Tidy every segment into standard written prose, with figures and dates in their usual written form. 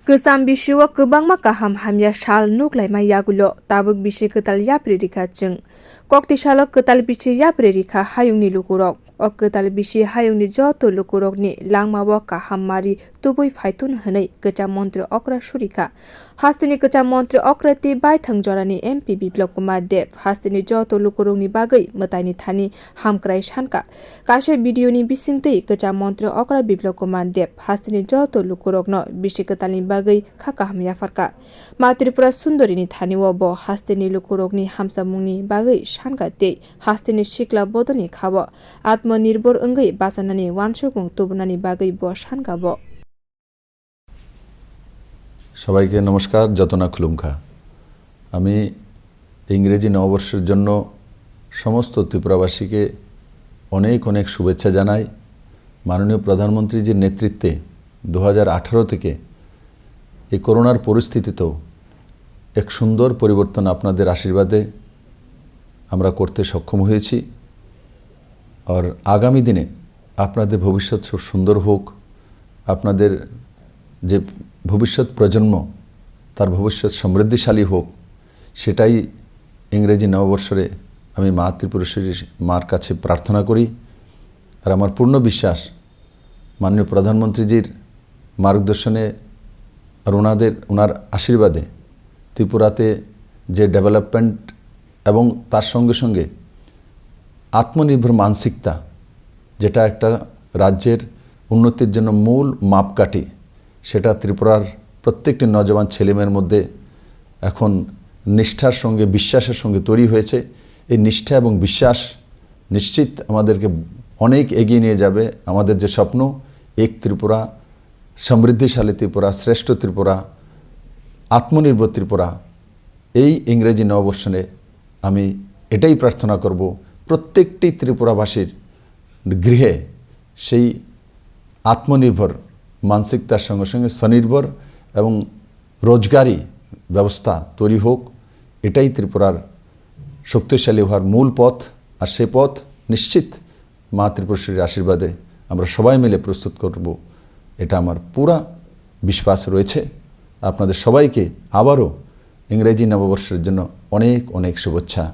Kesam bisiwa kebang makaham hamya shal nuklai ma yagulo tabuk bisi ketal yapri rika jeng. Kokti shalo ketal bisi yapri rika hayung ni lukurok. O ketal bisi hayung ni joto lukurok ni langma wa kaham mari tubui faitun hanai kecam montri okra surika. Hastini kecam montri okra ti bai thangjorani MP Biplop Kumar Dev hastini joto lukurok ni bagai metani thani hamkrai shanka. Kashe video ni bisingtei kecam montri okra Biplop Kumar Dev hastini joto lukurok no bisi ketal ni bagai khaka hamya farka. Ma Tripura Sundori ni thani wo bo hastini lukurok ni hamsamung ni bagai shanka te hastini shikla bodoni khabo आत्मनिर्भर अंगै बासानानि वानसुकमुं तुबनानि बागै ब शानगाब সবাইকে নমস্কার যতনা খুলুমখা আমি ইংরেজি নববর্ষের জন্য সমস্ত ত্রিপুরাবাসীকে অনেক অনেক শুভেচ্ছা জানাই মাননীয় প্রধানমন্ত্রীজির নেতৃত্বে 2018 থেকে এই করোনার পরিস্থিতিতেও এক সুন্দর পরিবর্তন আপনাদের আশীর্বাদে আমরা করতে সক্ষম হয়েছি और आगामी दिने আপনাদের ভবিষ্যৎ খুব সুন্দর হোক আপনাদের যে ভবিষ্যৎ প্রজন্ম তার ভবিষ্যৎ সমৃদ্ধিশালী হোক সেটাই ইংরেজি নববর্ষে আমি মা ত্রিপুরেশ্বরী মার কাছে প্রার্থনা করি আর আমার পূর্ণ বিশ্বাস মাননীয় প্রধানমন্ত্রীজির মার্গদর্শনে আর ওনার আশীর্বাদে ত্রিপুরাতে যে ডেভেলপমেন্ট এবং তার সঙ্গে সঙ্গে আত্মনির্ভর মানসিকতা যেটা একটা রাজ্যের উন্নতির জন্য মূল মাপকাঠি সেটা ত্রিপুরার প্রত্যেকটি নওজওয়ান ছেলেমেয়ের মধ্যে এখন নিষ্ঠার সঙ্গে বিশ্বাসের সঙ্গে তৈরি হয়েছে এই নিষ্ঠা এবং বিশ্বাস নিশ্চিত আমাদেরকে অনেক এগিয়ে নিয়ে যাবে আমাদের যে স্বপ্ন এক ত্রিপুরা সমৃদ্ধিশালী ত্রিপুরা শ্রেষ্ঠ ত্রিপুরা আত্মনির্ভর ত্রিপুরা এই ইংরেজি নববর্ষে আমি এটাই প্রার্থনা করব প্রত্যেকটি ত্রিপুরাবাসীর গৃহে সেই আত্মনির্ভর মানসিকতার সঙ্গে সঙ্গে স্বনির্ভর এবং রোজগারি ব্যবস্থা তৈরি হোক এটাই ত্রিপুরার শক্তিশালী হওয়ার মূল পথ আর সেই পথ নিশ্চিত মা ত্রিপুরেশ্বরীর আশীর্বাদে আমরা সবাই মিলে প্রস্তুত করব এটা আমার পুরা বিশ্বাস রয়েছে আপনাদের সবাইকে আবারও ইংরেজি নববর্ষের জন্য অনেক অনেক শুভেচ্ছা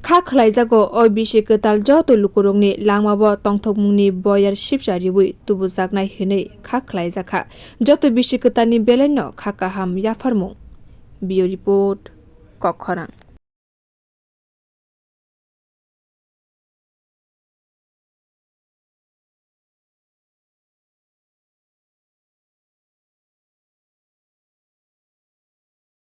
खा खलाइजागो ओ बिसे केताल जतो लुकुरंगनि लांमाबो तंथकमुंनि बयार शिबजारिबुइ तुबु जागनाय हिनै खा खलाइजाखा जतो बिसे केतालनि बेलेनो खाका हाम याफारमुं बियो रिपोर्ट कखरां।